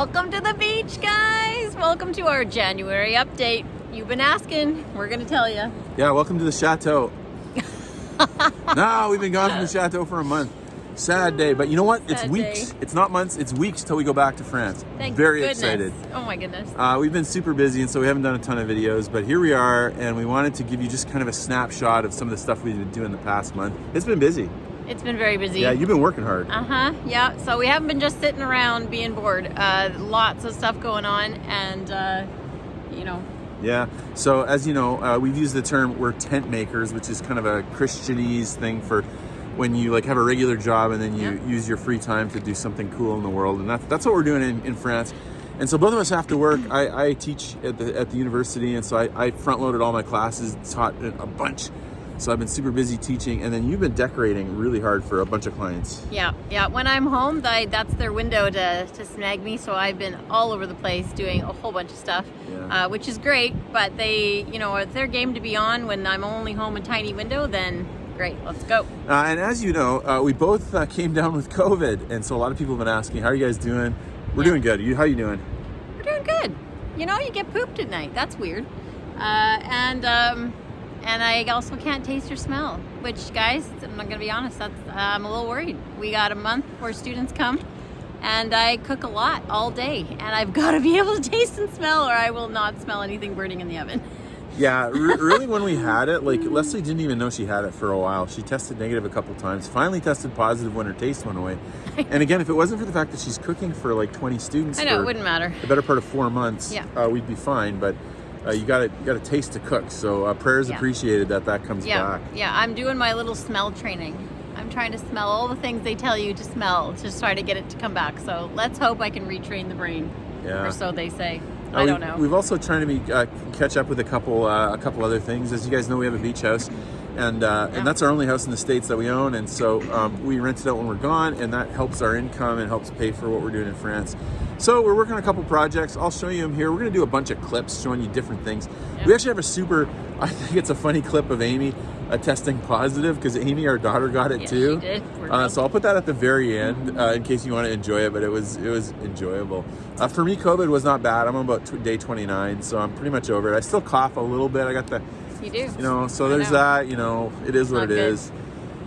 Welcome to the beach, guys. Welcome to our January update. You've been asking, we're gonna tell you. Yeah, welcome to the Château. No, we've been gone from the Château for a month. Sad day, but you know what? It's weeks. Day. It's not months, it's weeks till we go back to France. Thank Very goodness. excited. Oh my goodness. We've been super busy, and so we haven't done a ton of videos, but here we are, and we wanted to give you just kind of a snapshot of some of the stuff we've been doing the past month. It's been busy. It's been very busy. Yeah, you've been working hard. Yeah, so we haven't been just sitting around being bored. Lots of stuff going on, and you know. Yeah, so as you know, we've used the term, we're tent makers, which is kind of a Christianese thing for when you like have a regular job and then you use your free time to do something cool in the world, and that's what we're doing in France. And so both of us have to work. I teach at the university, and so I front-loaded all my classes, taught a bunch. So I've been super busy teaching, and then you've been decorating really hard for a bunch of clients. Yeah. When I'm home, that's their window to snag me. So I've been all over the place doing a whole bunch of stuff, which is great. But they, it's their game to be on when I'm only home a tiny window. Then great, let's go. And as you know, we both came down with COVID, and so a lot of people have been asking, "How are you guys doing?" We're doing good. How are you doing? We're doing good. You get pooped at night. That's weird. And I also can't taste or smell, which, guys, I'm not going to be honest, I'm a little worried. We got a month before students come, and I cook a lot all day, and I've got to be able to taste and smell, or I will not smell anything burning in the oven. Yeah, really when we had it, like Leslie didn't even know she had it for a while. She tested negative a couple times, finally tested positive when her taste went away. And again, if it wasn't for the fact that she's cooking for like 20 students I know, it wouldn't matter. The better part of 4 months, we'd be fine, but you got to taste to cook, so prayers appreciated that comes back. Yeah, I'm doing my little smell training. I'm trying to smell all the things they tell you to smell to try to get it to come back. So let's hope I can retrain the brain, or so they say. I don't know. We've also trying to catch up with a couple other things. As you guys know, we have a beach house, and that's our only house in the States that we own, and so we rent it out when we're gone, and that helps our income and helps pay for what we're doing in France. So we're working on a couple projects. I'll show you them here. We're going to do a bunch of clips showing you different things. We actually have I think it's a funny clip of Amy testing positive, because Amy, our daughter, got it too. She did. So I'll put that at the very end in case you want to enjoy it, but it was enjoyable. For me, COVID was not bad. I'm on about day 29, so I'm pretty much over it. I still cough a little bit. I got the... You do. So there's that, it is what it is.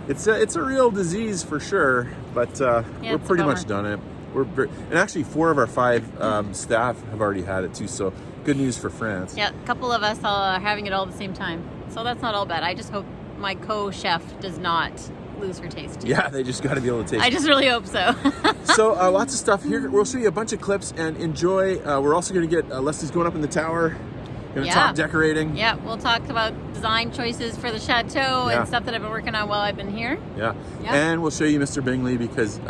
It's a real disease for sure, but we're pretty much done it. And actually 4 of our 5 staff have already had it too, so good news for France. Yeah, a couple of us are having it all at the same time, so that's not all bad. I just hope my co-chef does not lose her taste. Yeah, they just got to be able to taste. I just really hope so. So lots of stuff here. We'll show you a bunch of clips and enjoy. We're also going to get Leslie's going up in the tower. Going to talk decorating. Yeah, we'll talk about design choices for the Château and stuff that I've been working on while I've been here. Yeah. And we'll show you Mr. Bingley, because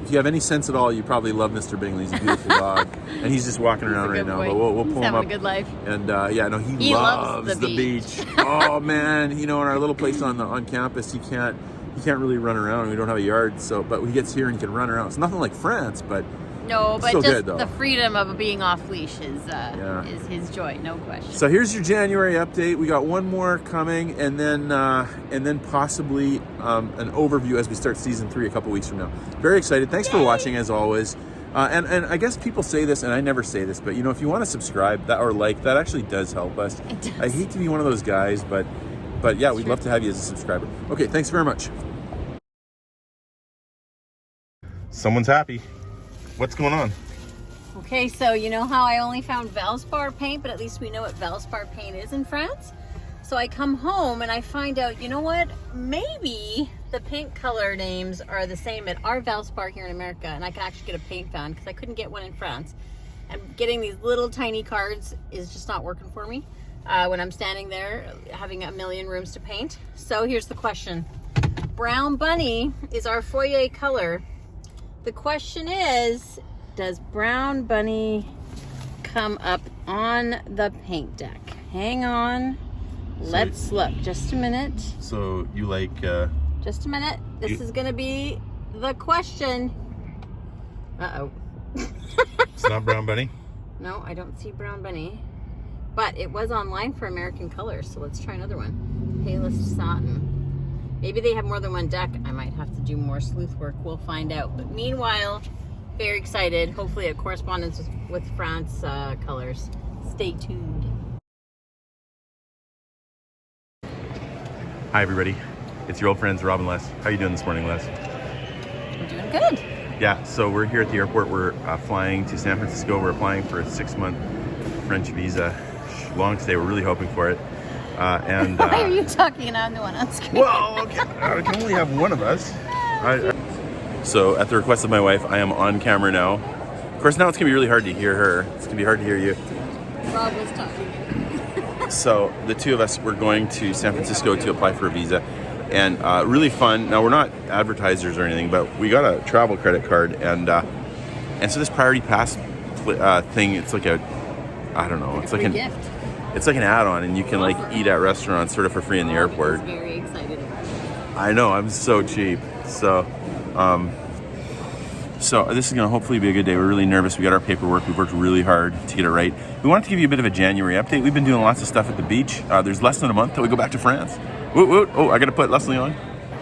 if you have any sense at all, you probably love Mr. Bingley. He's a beautiful dog, and he's just walking around right now. But we'll pull him up. He's having a good life. And he loves the beach. Oh man, in our little place on campus, he can't really run around. We don't have a yard, but he gets here and he can run around. It's nothing like France, but no, but still just good, though. The freedom of being off leash is his joy, no question. So here's your January update. We got one more coming, and then possibly an overview as we start season 3 a couple weeks from now. Very excited. Thanks for watching, as always. And I guess people say this, and I never say this, but if you want to subscribe or like, that actually does help us. It does. I hate to be one of those guys, but yeah, we'd love to have you as a subscriber. Okay, thanks very much. Someone's happy. What's going on? Okay, so you know how I only found Valspar paint, but at least we know what Valspar paint is in France. So I come home and I find out, you know what? Maybe the paint color names are the same at our Valspar here in America, and I can actually get a paint fan because I couldn't get one in France. And getting these little tiny cards is just not working for me when I'm standing there having a million rooms to paint. So here's the question. Brown Bunny is our foyer color. The question is, does Brown Bunny come up on the paint deck? Hang on. Let's look. Just a minute. So you like... Just a minute. This is going to be the question. Uh-oh. It's not Brown Bunny? No, I don't see Brown Bunny. But it was online for American colors, so let's try another one. Palest Satin. Maybe they have more than one deck. I might have to do more sleuth work. We'll find out. But meanwhile, very excited. Hopefully a correspondence with France colors. Stay tuned. Hi everybody, it's your old friends Rob and Les. How you doing this morning, Les? I'm doing good. Yeah, so we're here at the airport. We're flying to San Francisco. We're applying for a 6-month French visa. Long stay, we're really hoping for it. And why are you talking and I'm the one on screen? well, okay, I can only have one of us. So at the request of my wife, I am on camera now. Of course, now it's gonna be really hard to hear her. It's gonna be hard to hear you. Rob was talking. So the two of us, we're going to San Francisco to apply for a visa. And really fun. Now, we're not advertisers or anything, but we got a travel credit card. And so this Priority Pass thing, it's like I don't know, it's like gift. It's like an add-on, and you can like eat at restaurants sort of for free in the airport. I'm very excited about it. I know, I'm so cheap. So this is gonna hopefully be a good day. We're really nervous. We got our paperwork. We've worked really hard to get it right. We wanted to give you a bit of a January update. We've been doing lots of stuff at the beach. There's less than a month till we go back to France. Woot woot. Oh, I gotta put Leslie on.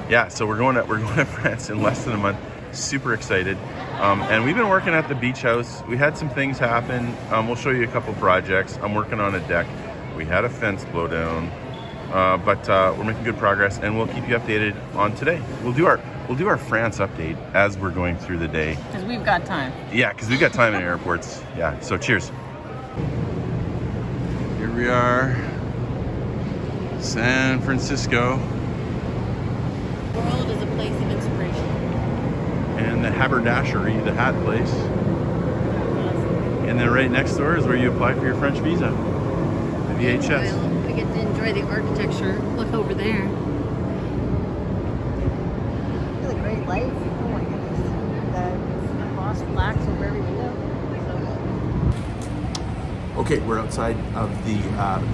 Yeah, so we're going to France in less than a month. Super excited. And we've been working at the beach house. We had some things happen. We'll show you a couple projects. I'm working on a deck. We had a fence blow down, but we're making good progress, and we'll keep you updated on today. We'll do our France update as we're going through the day. Because we've got time. Yeah, because we've got time in airports. Yeah, so cheers. Here we are. San Francisco. The world is a place of inspiration. And the haberdashery, the hat place. And then right next door is where you apply for your French visa. The VHS. Meanwhile, we get to enjoy the architecture. Look over there. Really great light. Oh my goodness. The embossed blacks over every window. Okay, we're outside of the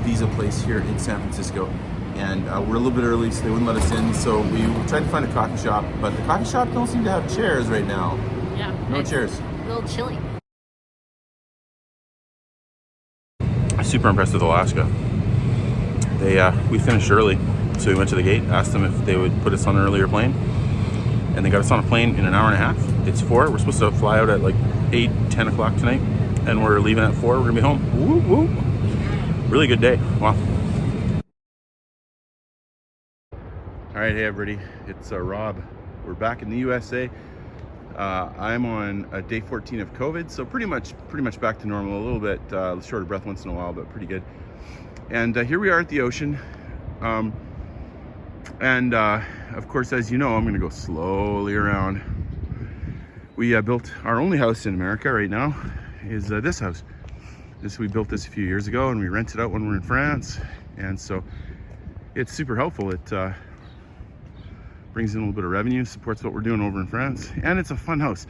visa place here in San Francisco, and we're a little bit early, so they wouldn't let us in. So we tried to find a coffee shop, but the coffee shop don't seem to have chairs right now. Yeah. No chairs. A little chilly. I'm super impressed with Alaska. We finished early, so we went to the gate, asked them if they would put us on an earlier plane, and they got us on a plane in an hour and a half. It's 4. We're supposed to fly out at like 8, 10 o'clock tonight. And we're leaving at 4. We're gonna be home. Woo, woo. Really good day. Wow. All right, hey everybody. It's Rob. We're back in the USA. I'm on day 14 of COVID, so pretty much back to normal. A little bit short of breath once in a while, but pretty good. And here we are at the ocean. Of course, as you know, I'm gonna go slowly around. We built our only house in America right now. Is this house. We built this a few years ago, and we rent it out when we're in France, and so it's super helpful. It brings in a little bit of revenue, supports what we're doing over in France, and it's a fun house.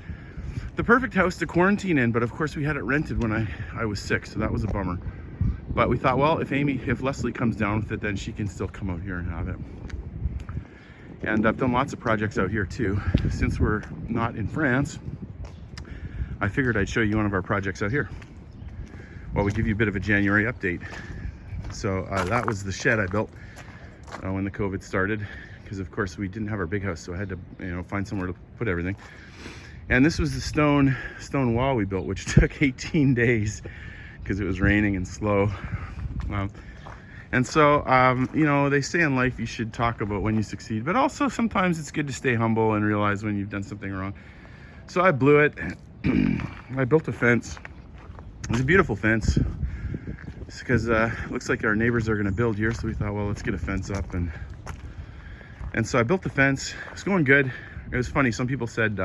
The perfect house to quarantine in, but of course we had it rented when I was sick, so that was a bummer. But we thought, well, if Leslie comes down with it, then she can still come out here and have it. And I've done lots of projects out here too. Since we're not in France, I figured I'd show you one of our projects out here. Well, we give you a bit of a January update. So that was the shed I built when the COVID started, because of course we didn't have our big house, so I had to find somewhere to put everything. And this was the stone wall we built, which took 18 days because it was raining and slow. And so, they say in life you should talk about when you succeed, but also sometimes it's good to stay humble and realize when you've done something wrong. So I blew it. I built a fence. It was a beautiful fence. It's because it looks like our neighbors are going to build here, so we thought, well, let's get a fence up. And so I built the fence. It was going good. It was funny. Some people said,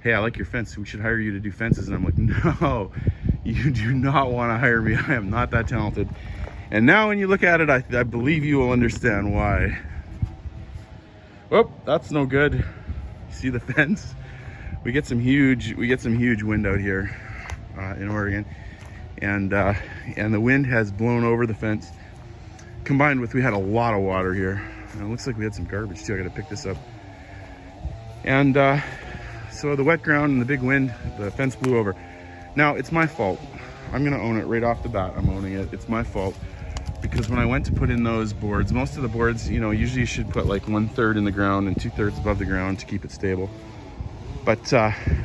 hey, I like your fence. We should hire you to do fences. And I'm like, no, you do not want to hire me. I am not that talented. And now when you look at it, I believe you will understand why. Oh, that's no good. See the fence? We get some huge wind out here in Oregon, and the wind has blown over the fence. Combined with, we had a lot of water here. And it looks like we had some garbage too. I got to pick this up. And so the wet ground and the big wind, the fence blew over. Now it's my fault. I'm gonna own it right off the bat. I'm owning it. It's my fault. Because when I went to put in those boards, most of the boards, usually you should put like 1/3 in the ground and 2/3 above the ground to keep it stable. But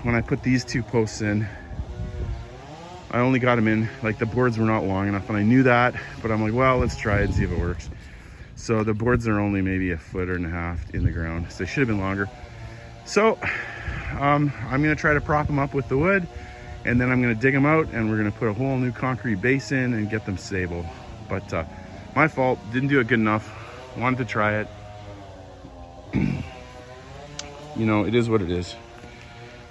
when I put these 2 posts in, I only got them in, like the boards were not long enough, and I knew that, but I'm like, well, let's try it and see if it works. So the boards are only maybe 1.5 feet in the ground, so they should have been longer. So I'm gonna try to prop them up with the wood, and then I'm gonna dig them out, and we're gonna put a whole new concrete base in and get them stable. But my fault, didn't do it good enough. Wanted to try it. You know, it is what it is.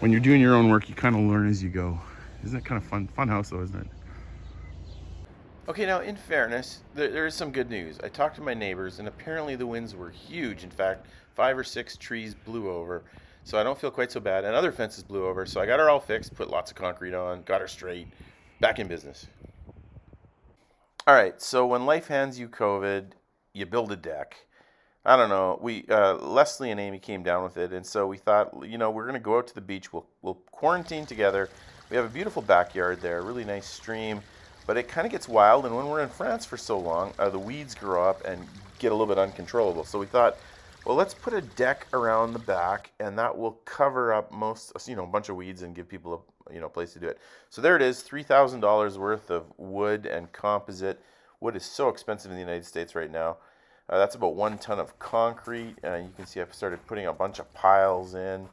When you're doing your own work, you kind of learn as you go. Isn't it kind of fun? Fun house though, isn't it? Okay, now in fairness, there is some good news. I talked to my neighbors, and apparently the winds were huge. In fact, 5 or 6 trees blew over, so I don't feel quite so bad. And other fences blew over, so I got her all fixed, put lots of concrete on, got her straight, back in business. All right, so when life hands you COVID, you build a deck. I don't know. Leslie and Amy came down with it, and so we thought, you know, we're gonna go out to the beach. We'll quarantine together. We have a beautiful backyard there, a really nice stream, but it kind of gets wild. And when we're in France for so long, the weeds grow up and get a little bit uncontrollable. So we thought, well, let's put a deck around the back, and that will cover up most, you know, a bunch of weeds and give people a, you know, place to do it. So there it is, $3,000 worth of wood and composite. Wood is so expensive in the United States right now. That's about 1 ton of concrete. You can see I've started putting a bunch of piles in.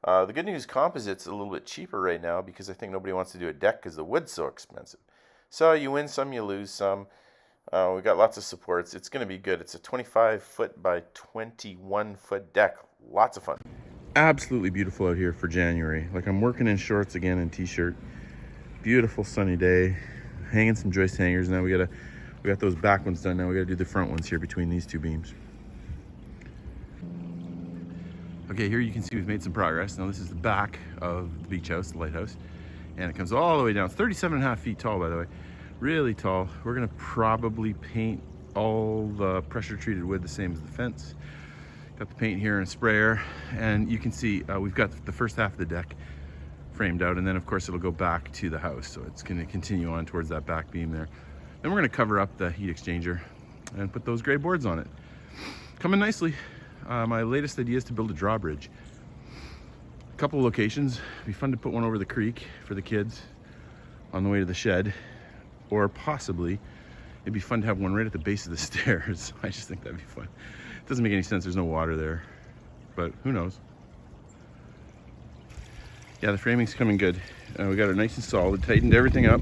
The good news, composite's a little bit cheaper right now because I think nobody wants to do a deck because the wood's so expensive. So you win some, you lose some. We got lots of supports. It's going to be good. It's a 25-foot by 21-foot deck. Lots of fun. Absolutely beautiful out here for January. Like, I'm working in shorts again and t-shirt. Beautiful sunny day. Hanging some joist hangers. Now we got those back ones done. Now we got to do the front ones here between these 2 beams. Okay, here you can see we've made some progress. Now this is the back of the beach house, the lighthouse, and it comes all the way down. It's 37.5 feet tall, by the way. Really tall. We're gonna probably paint all the pressure treated wood the same as the fence. Got the paint here and a sprayer, and you can see we've got the first half of the deck framed out, and then of course it'll go back to the house. So it's gonna continue on towards that back beam there. Then we're gonna cover up the heat exchanger and put those gray boards on it. Coming nicely. My latest idea is to build a drawbridge. A couple of locations. It'd be fun to put one over the creek for the kids on the way to the shed, or possibly it'd be fun to have one right at the base of the stairs. I just think that'd be fun. It doesn't make any sense, there's no water there, but who knows. Yeah, the framing's coming good. We got it nice and solid, tightened everything up.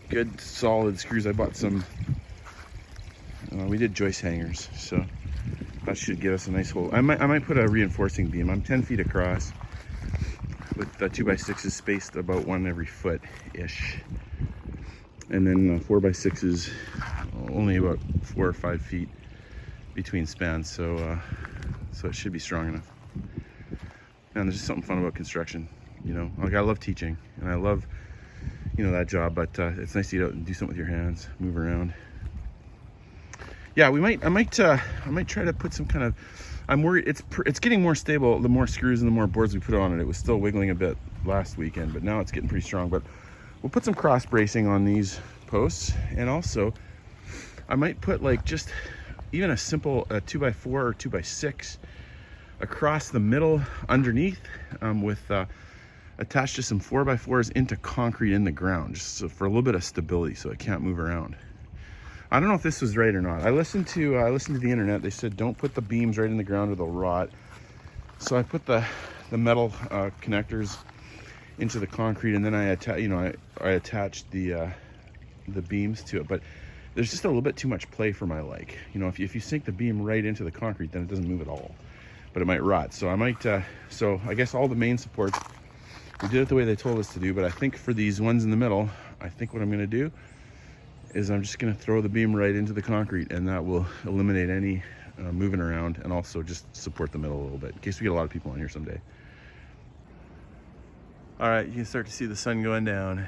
Good solid screws. I bought some, we did joist hangers, so that should give us a nice hole. I might put a reinforcing beam. I'm 10 feet across with 2x6s spaced about 1 every foot-ish. And then 4x6s only about 4 or 5 feet between spans. So it should be strong enough. Man, there's just something fun about construction, you know? Like, I love teaching and I love, you know, that job, but it's nice to get out and do something with your hands, move around. Yeah, I might try to put some kind of, I'm worried, it's getting more stable the more screws and the more boards we put on it. It was still wiggling a bit last weekend, but now it's getting pretty strong. But we'll put some cross bracing on these posts, and also I might put like just even a simple 2x4 or 2x6 across the middle underneath, with attached to some 4x4s into concrete in the ground, just so for a little bit of stability so it can't move around. I don't know if this was right or not. I listened to the internet. They said don't put the beams right in the ground or they'll rot. So I put the metal connectors into the concrete, and then I attached the beams to it. But there's just a little bit too much play for my like. You know, if you sink the beam right into the concrete, then it doesn't move at all. But it might rot. So I might. So I guess all the main supports, we did it the way they told us to do. But I think for these ones in the middle, I think what I'm going to do is I'm just going to throw the beam right into the concrete, and that will eliminate any moving around, and also just support the middle a little bit in case we get a lot of people on here someday. All right, you can start to see the sun going down,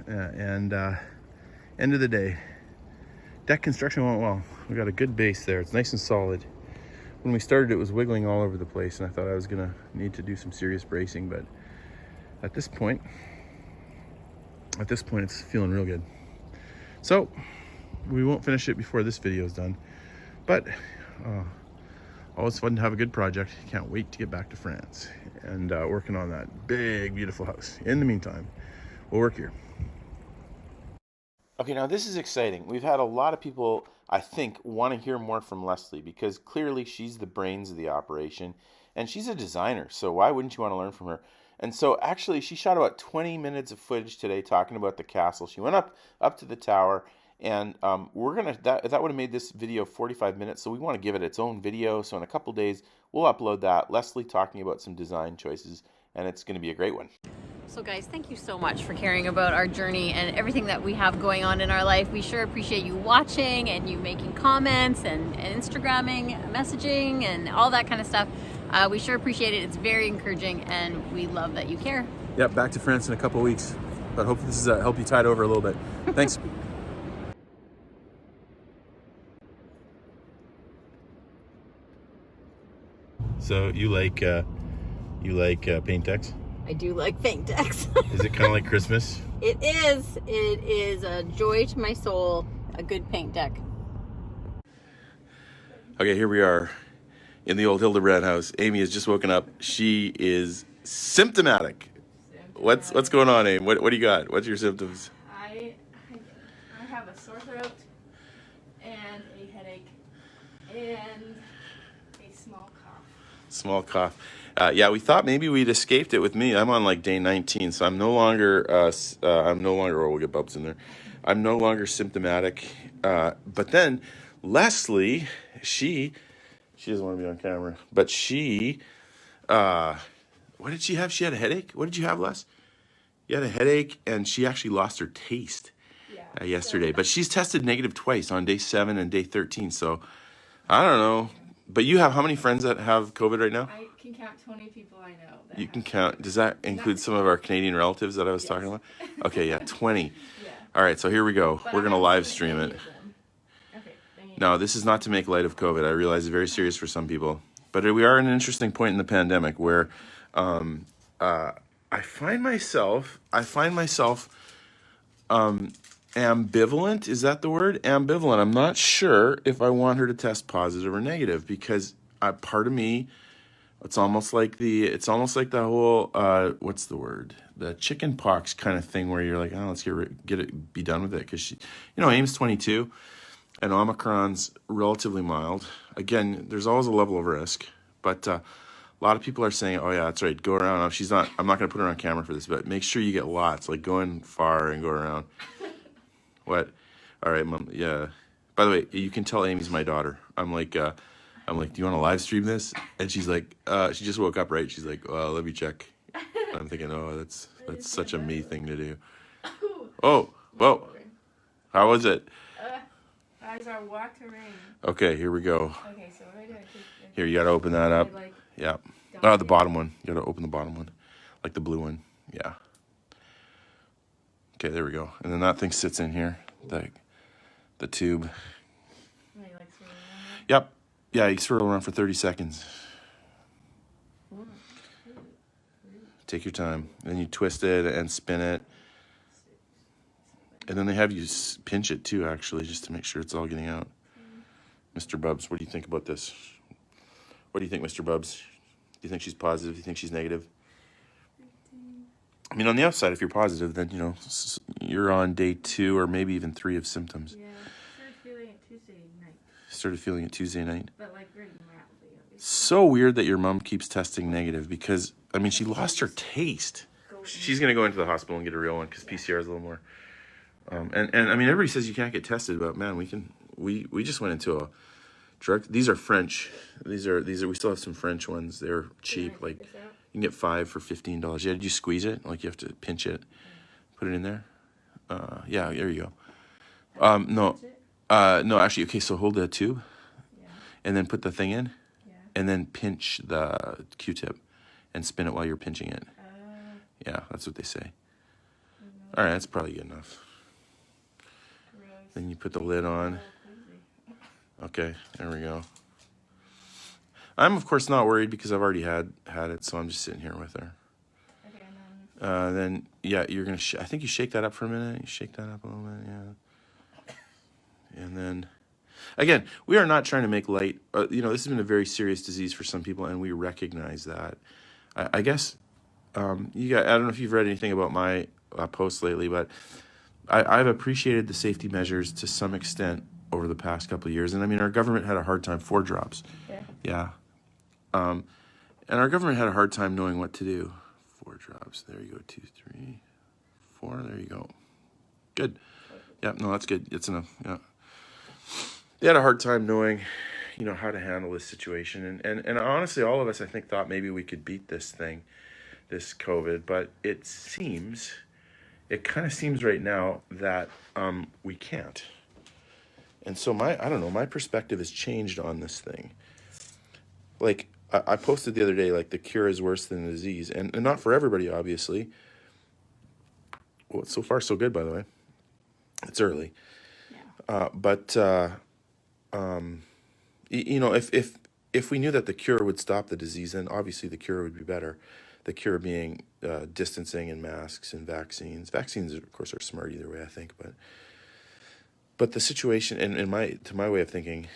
and end of the day, deck construction went well. We got a good base there. It's nice and solid. When we started, it was wiggling all over the place, and I thought I was gonna need to do some serious bracing, but at this point it's feeling real good. So we won't finish it before this video is done, but always fun to have a good project. Can't wait to get back to France and working on that big, beautiful house. In the meantime, we'll work here. Okay, now this is exciting. We've had a lot of people, I think, want to hear more from Leslie because clearly she's the brains of the operation and she's a designer. So why wouldn't you want to learn from her? And so actually she shot about 20 minutes of footage today talking about the castle. She went up to the tower and we're going to, that would have made this video 45 minutes. So we want to give it its own video. So in a couple days, we'll upload that. Leslie talking about some design choices and it's going to be a great one. So guys, thank you so much for caring about our journey and everything that we have going on in our life. We sure appreciate you watching and you making comments and Instagramming, messaging, and all that kind of stuff. We sure appreciate it. It's very encouraging and we love that you care. Yep, back to France in a couple of weeks. But hopefully this is help you tide over a little bit. Thanks. So you like paint decks? I do like paint decks. Is it kind of like Christmas? It is. It is a joy to my soul, a good paint deck. Okay, here we are in the old Hildebrand house. Amy has just woken up. She is symptomatic. What's going on, Amy? What do you got? What's your symptoms? I have a sore throat and a headache and a small cough. Small cough. Yeah, we thought maybe we'd escaped it with me. I'm on like day 19, so I'm no longer, we'll get bubs in there. I'm no longer symptomatic. But then Leslie, she doesn't want to be on camera, but what did she have? She had a headache? What did you have, Les? You had a headache and she actually lost her taste yesterday, but she's tested negative twice on day 7 and day 13. So I don't know, but you have how many friends that have COVID right now? I can count 20 people I know. You can count. Does that include some of our Canadian relatives that I was talking about? Okay, yeah, 20. Yeah. All right, so here we go. But We're going to I live haven't seen stream any it. of them. Okay, then you No, this is not to make light of COVID. I realize it's very serious for some people. But we are in an interesting point in the pandemic where I find myself ambivalent. Is that the word? Ambivalent. I'm not sure if I want her to test positive or negative because part of me, it's almost like the whole what's the word? The chicken pox kind of thing where you're like, oh, let's be done with it because Aim's 22 and Omicron's relatively mild. Again, there's always a level of risk, but a lot of people are saying, oh yeah, that's right, go around. I'm not going to put her on camera for this, but make sure you get lots, like go in far and go around. What? All right, Mom. Yeah. By the way, you can tell Amy's my daughter. I'm like, do you want to live stream this? And she's like, she just woke up, right? She's like, let me check. And I'm thinking, oh, that's such a me thing to do. Oh, whoa. How was it? Eyes are watering. Okay, here we go. Okay, so what do I do? Here, you got to open that up. Like, Yeah. Oh, the bottom one. You got to open the bottom one. Like the blue one. Yeah. Okay, there we go. And then that thing sits in here. The tube. like swirling around. Yep. Yeah, you swirl around for 30 seconds. Take your time. Then you twist it and spin it. And then they have you pinch it too, actually, just to make sure it's all getting out. Mr. Bubs, what do you think about this? What do you think, Mr. Bubs? Do you think she's positive? Do you think she's negative? I mean, on the outside, if you're positive, then, you're on day 2 or maybe even 3 of symptoms. Yeah, started feeling it Tuesday night. Started feeling it Tuesday night. But like very mildly. So weird that your mom keeps testing negative because, I mean, she lost her taste. She's going to go into the hospital and get a real one because PCR is a little more. And I mean, everybody says you can't get tested, but man, we just went into a drug. These are French. These are, we still have some French ones. They're cheap. Like, you can get 5 for $15. Yeah, did you squeeze it? Like, you have to pinch it, put it in there. Yeah, there you go. No, actually, okay, so hold the tube and then put the thing in and then pinch the Q-tip and spin it while you're pinching it. Yeah, that's what they say. All right, that's probably good enough. Then you put the lid on. Okay, there we go. I'm, of course, not worried because I've already had it, so I'm just sitting here with her. Okay, and Then, yeah, you're going to, I think you shake that up for a minute. You shake that up a little bit, yeah. And then, again, we are not trying to make light. This has been a very serious disease for some people, and we recognize that. I guess you got. I don't know if you've read anything about my posts lately, but I've appreciated the safety measures to some extent over the past couple of years. And I mean, our government had a hard time. 4 drops. Yeah. And our government had a hard time knowing what to do. 4 drops. There you go. 2, 3, 4. There you go. Good. Yeah. No, that's good. It's enough. Yeah. They had a hard time knowing, how to handle this situation. And honestly, all of us, I think, thought maybe we could beat this thing, this COVID. But it kind of seems right now that we can't. And so my perspective has changed on this thing. Like, I posted the other day, like, the cure is worse than the disease. And not for everybody, obviously. Well, so far, so good, by the way. It's early. Yeah. If we knew that the cure would stop the disease, then obviously the cure would be better. The cure being distancing and masks and vaccines. Vaccines, of course, are smart either way, I think. But the situation, and to my way of thinking,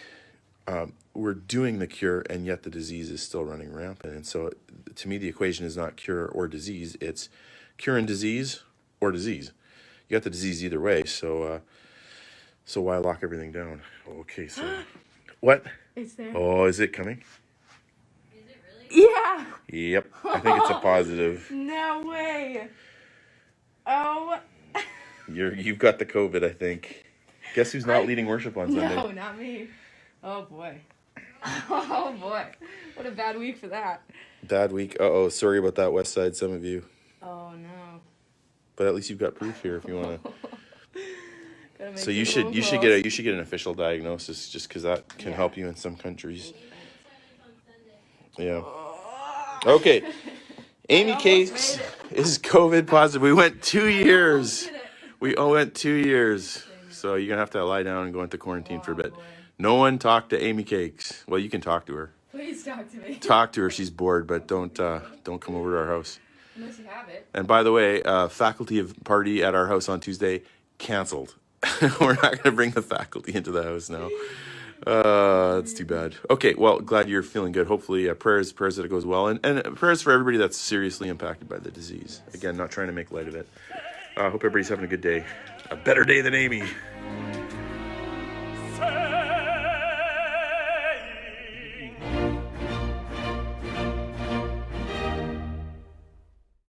we're doing the cure, and yet the disease is still running rampant. And so, to me, the equation is not cure or disease; it's cure and disease or disease. You got the disease either way, so why lock everything down? Okay, so what? It's there. Oh, is it coming? Is it really? Yeah. Yep, I think it's a positive. No way. Oh. You've got the COVID, I think. Guess who's not leading worship on Sunday? No, not me. Oh boy. Oh boy. What a bad week for that. Bad week. Uh-oh, sorry about that, West Side, some of you. Oh no. But at least you've got proof here if you want to. So you you should get an official diagnosis, just because that can help you in some countries. Yeah. Okay. Amy Cakes is COVID positive. We went 2 years. We went 2 years. So you're going to lie down and go into quarantine for a bit. Boy. No one talk to Amy Cakes. Well, you can talk to her. Please talk to me. Talk to her. She's bored, but don't come over to our house. Unless you have it. And by the way, faculty party at our house on Tuesday canceled. We're not going to bring the faculty into the house now. That's too bad. Okay, well, glad you're feeling good. Hopefully, prayers that it goes well. And prayers for everybody that's seriously impacted by the disease. Again, not trying to make light of it. Hope everybody's having a good day. A better day than Amy.